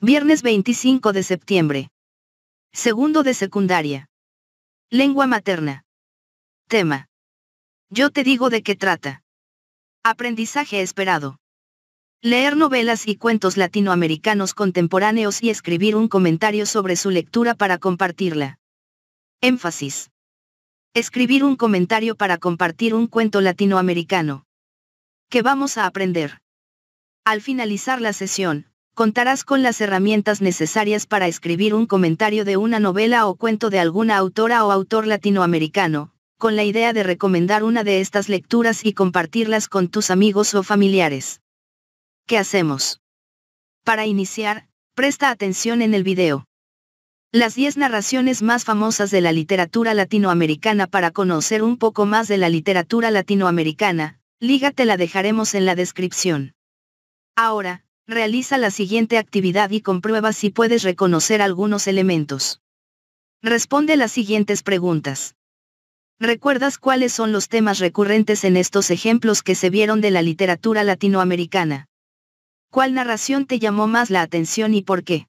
Viernes 25 de septiembre. Segundo de secundaria. Lengua materna. Tema. Yo te digo de qué trata. Aprendizaje esperado. Leer novelas y cuentos latinoamericanos contemporáneos y escribir un comentario sobre su lectura para compartirla. Énfasis. Escribir un comentario para compartir un cuento latinoamericano. ¿Qué vamos a aprender? Al finalizar la sesión, contarás con las herramientas necesarias para escribir un comentario de una novela o cuento de alguna autora o autor latinoamericano, con la idea de recomendar una de estas lecturas y compartirlas con tus amigos o familiares. ¿Qué hacemos? Para iniciar, presta atención en el video. Las 10 narraciones más famosas de la literatura latinoamericana. Para conocer un poco más de la literatura latinoamericana, liga te la dejaremos en la descripción. Ahora, realiza la siguiente actividad y comprueba si puedes reconocer algunos elementos. Responde las siguientes preguntas. ¿Recuerdas cuáles son los temas recurrentes en estos ejemplos que se vieron de la literatura latinoamericana? ¿Cuál narración te llamó más la atención y por qué?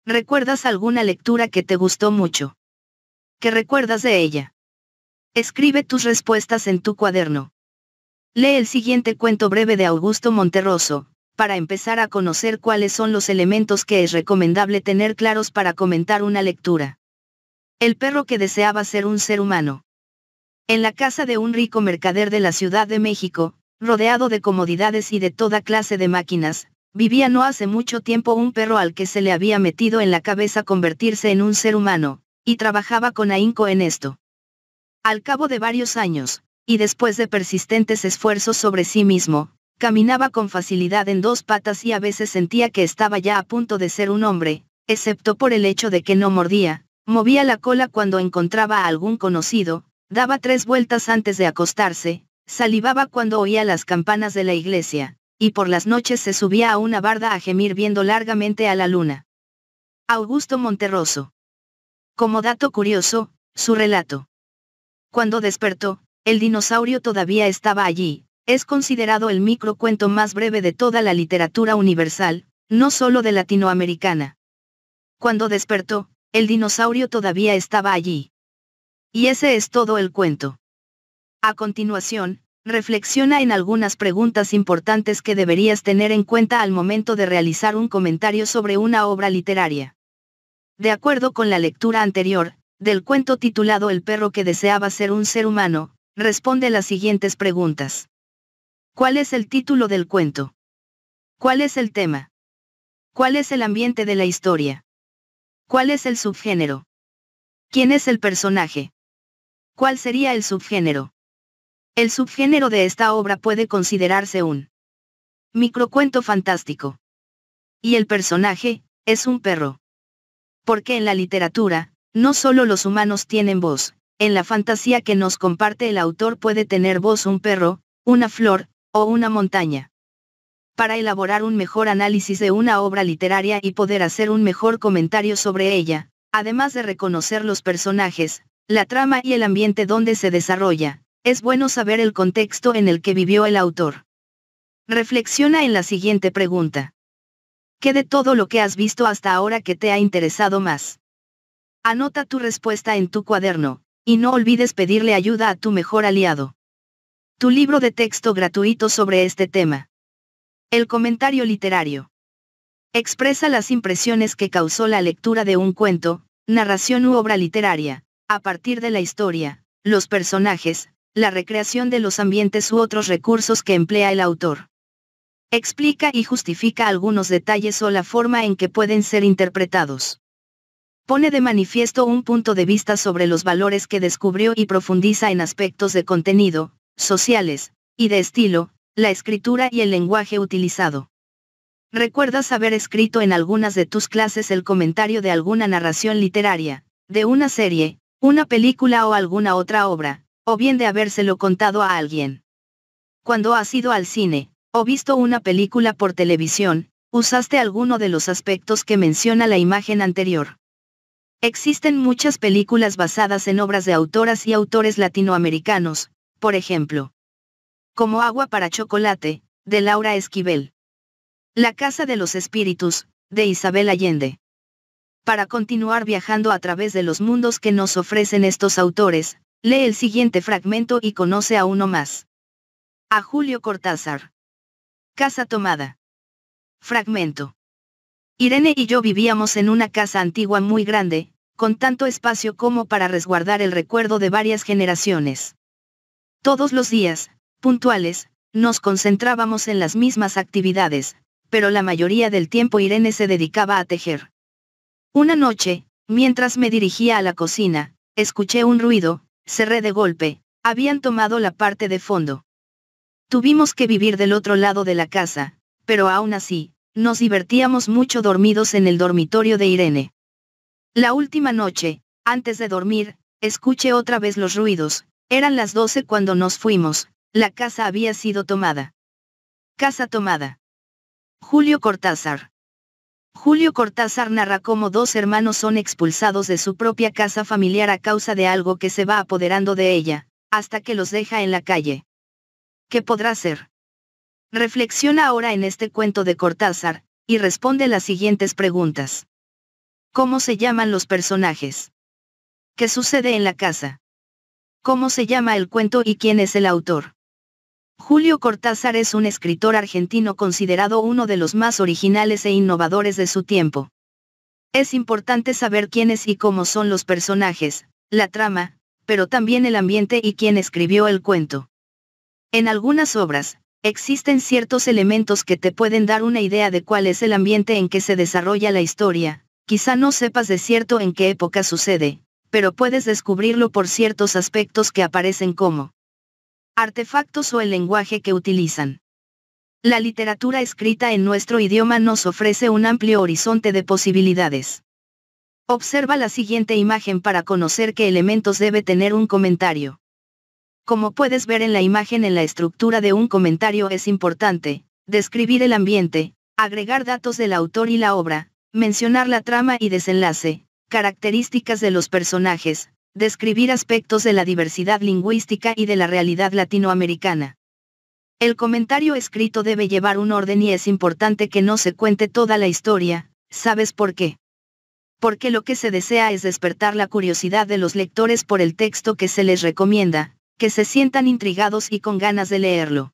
¿Recuerdas alguna lectura que te gustó mucho? ¿Qué recuerdas de ella? Escribe tus respuestas en tu cuaderno. Lee el siguiente cuento breve de Augusto Monterroso, para empezar a conocer cuáles son los elementos que es recomendable tener claros para comentar una lectura. El perro que deseaba ser un ser humano. En la casa de un rico mercader de la Ciudad de México, rodeado de comodidades y de toda clase de máquinas, vivía no hace mucho tiempo un perro al que se le había metido en la cabeza convertirse en un ser humano, y trabajaba con ahínco en esto. Al cabo de varios años, y después de persistentes esfuerzos sobre sí mismo, caminaba con facilidad en dos patas y a veces sentía que estaba ya a punto de ser un hombre, excepto por el hecho de que no mordía, movía la cola cuando encontraba a algún conocido, daba 3 vueltas antes de acostarse, salivaba cuando oía las campanas de la iglesia, y por las noches se subía a una barda a gemir viendo largamente a la luna. Augusto Monterroso. Como dato curioso, su relato. Cuando despertó, el dinosaurio todavía estaba allí. Es considerado el microcuento más breve de toda la literatura universal, no solo de latinoamericana. Cuando despertó, el dinosaurio todavía estaba allí. Y ese es todo el cuento. A continuación, reflexiona en algunas preguntas importantes que deberías tener en cuenta al momento de realizar un comentario sobre una obra literaria. De acuerdo con la lectura anterior, del cuento titulado El perro que deseaba ser un ser humano, responde las siguientes preguntas. ¿Cuál es el título del cuento? ¿Cuál es el tema? ¿Cuál es el ambiente de la historia? ¿Cuál es el subgénero? ¿Quién es el personaje? ¿Cuál sería el subgénero? El subgénero de esta obra puede considerarse un microcuento fantástico. Y el personaje, es un perro. Porque en la literatura, no solo los humanos tienen voz, en la fantasía que nos comparte el autor puede tener voz un perro, una flor, o una montaña. Para elaborar un mejor análisis de una obra literaria y poder hacer un mejor comentario sobre ella, además de reconocer los personajes, la trama y el ambiente donde se desarrolla, es bueno saber el contexto en el que vivió el autor. Reflexiona en la siguiente pregunta. ¿Qué de todo lo que has visto hasta ahora que te ha interesado más? Anota tu respuesta en tu cuaderno, y no olvides pedirle ayuda a tu mejor aliado. Tu libro de texto gratuito sobre este tema. El comentario literario. Expresa las impresiones que causó la lectura de un cuento, narración u obra literaria, a partir de la historia, los personajes, la recreación de los ambientes u otros recursos que emplea el autor. Explica y justifica algunos detalles o la forma en que pueden ser interpretados. Pone de manifiesto un punto de vista sobre los valores que descubrió y profundiza en aspectos de contenido, sociales, y de estilo, la escritura y el lenguaje utilizado. ¿Recuerdas haber escrito en algunas de tus clases el comentario de alguna narración literaria, de una serie, una película o alguna otra obra, o bien de habérselo contado a alguien? Cuando has ido al cine, o visto una película por televisión, usaste alguno de los aspectos que menciona la imagen anterior. Existen muchas películas basadas en obras de autoras y autores latinoamericanos, por ejemplo, como Agua para chocolate, de Laura Esquivel. La Casa de los Espíritus, de Isabel Allende. Para continuar viajando a través de los mundos que nos ofrecen estos autores, lee el siguiente fragmento y conoce a uno más. A Julio Cortázar. Casa tomada. Fragmento. Irene y yo vivíamos en una casa antigua muy grande, con tanto espacio como para resguardar el recuerdo de varias generaciones. Todos los días, puntuales, nos concentrábamos en las mismas actividades, pero la mayoría del tiempo Irene se dedicaba a tejer. Una noche, mientras me dirigía a la cocina, escuché un ruido, cerré de golpe, habían tomado la parte de fondo. Tuvimos que vivir del otro lado de la casa, pero aún así, nos divertíamos mucho dormidos en el dormitorio de Irene. La última noche, antes de dormir, escuché otra vez los ruidos, eran las 12 cuando nos fuimos, la casa había sido tomada. Casa tomada. Julio Cortázar. Julio Cortázar narra cómo dos hermanos son expulsados de su propia casa familiar a causa de algo que se va apoderando de ella, hasta que los deja en la calle. ¿Qué podrá ser? Reflexiona ahora en este cuento de Cortázar, y responde las siguientes preguntas. ¿Cómo se llaman los personajes? ¿Qué sucede en la casa? ¿Cómo se llama el cuento y quién es el autor? Julio Cortázar es un escritor argentino considerado uno de los más originales e innovadores de su tiempo. Es importante saber quiénes y cómo son los personajes, la trama, pero también el ambiente y quién escribió el cuento. En algunas obras, existen ciertos elementos que te pueden dar una idea de cuál es el ambiente en que se desarrolla la historia, quizá no sepas de cierto en qué época sucede, pero puedes descubrirlo por ciertos aspectos que aparecen como artefactos o el lenguaje que utilizan. La literatura escrita en nuestro idioma nos ofrece un amplio horizonte de posibilidades. Observa la siguiente imagen para conocer qué elementos debe tener un comentario. Como puedes ver en la imagen, en la estructura de un comentario es importante describir el ambiente, agregar datos del autor y la obra, mencionar la trama y desenlace, características de los personajes, describir aspectos de la diversidad lingüística y de la realidad latinoamericana. El comentario escrito debe llevar un orden y es importante que no se cuente toda la historia, ¿sabes por qué? Porque lo que se desea es despertar la curiosidad de los lectores por el texto que se les recomienda, que se sientan intrigados y con ganas de leerlo.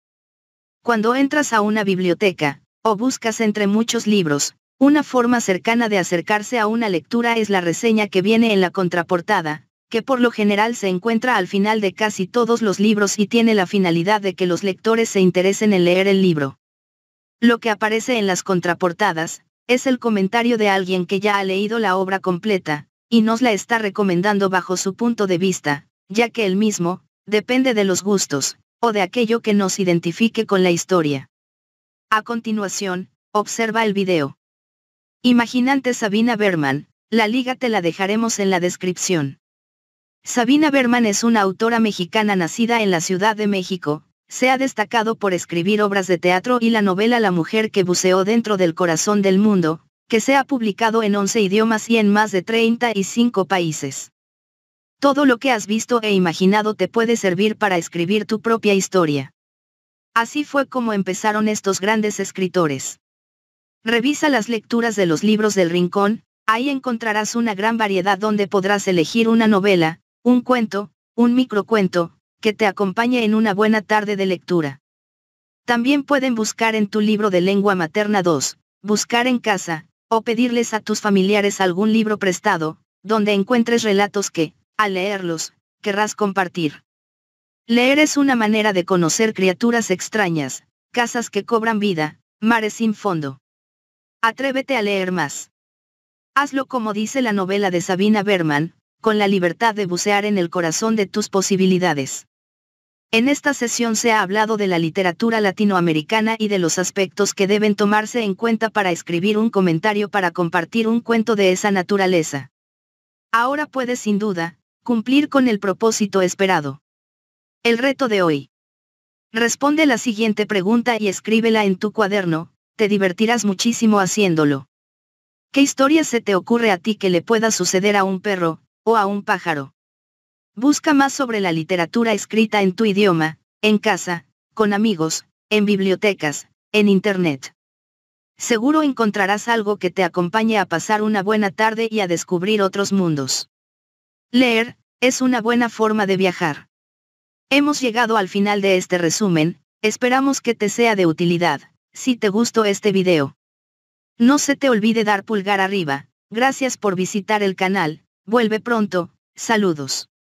Cuando entras a una biblioteca, o buscas entre muchos libros, una forma cercana de acercarse a una lectura es la reseña que viene en la contraportada, que por lo general se encuentra al final de casi todos los libros y tiene la finalidad de que los lectores se interesen en leer el libro. Lo que aparece en las contraportadas, es el comentario de alguien que ya ha leído la obra completa, y nos la está recomendando bajo su punto de vista, ya que él mismo, depende de los gustos, o de aquello que nos identifique con la historia. A continuación, observa el video. Imaginante Sabina Berman, la liga te la dejaremos en la descripción. Sabina Berman es una autora mexicana nacida en la Ciudad de México, se ha destacado por escribir obras de teatro y la novela La mujer que buceó dentro del corazón del mundo, que se ha publicado en 11 idiomas y en más de 35 países. Todo lo que has visto e imaginado te puede servir para escribir tu propia historia. Así fue como empezaron estos grandes escritores. Revisa las lecturas de los libros del Rincón, ahí encontrarás una gran variedad donde podrás elegir una novela, un cuento, un microcuento, que te acompañe en una buena tarde de lectura. También pueden buscar en tu libro de lengua materna 2, buscar en casa, o pedirles a tus familiares algún libro prestado, donde encuentres relatos que, al leerlos, querrás compartir. Leer es una manera de conocer criaturas extrañas, casas que cobran vida, mares sin fondo. Atrévete a leer más. Hazlo como dice la novela de Sabina Berman, con la libertad de bucear en el corazón de tus posibilidades. En esta sesión se ha hablado de la literatura latinoamericana y de los aspectos que deben tomarse en cuenta para escribir un comentario para compartir un cuento de esa naturaleza. Ahora puedes sin duda, cumplir con el propósito esperado. El reto de hoy. Responde la siguiente pregunta y escríbela en tu cuaderno, te divertirás muchísimo haciéndolo. ¿Qué historia se te ocurre a ti que le pueda suceder a un perro, o a un pájaro? Busca más sobre la literatura escrita en tu idioma, en casa, con amigos, en bibliotecas, en internet. Seguro encontrarás algo que te acompañe a pasar una buena tarde y a descubrir otros mundos. Leer, es una buena forma de viajar. Hemos llegado al final de este resumen, esperamos que te sea de utilidad. Si te gustó este video, no se te olvide dar pulgar arriba. Gracias por visitar el canal, vuelve pronto, saludos.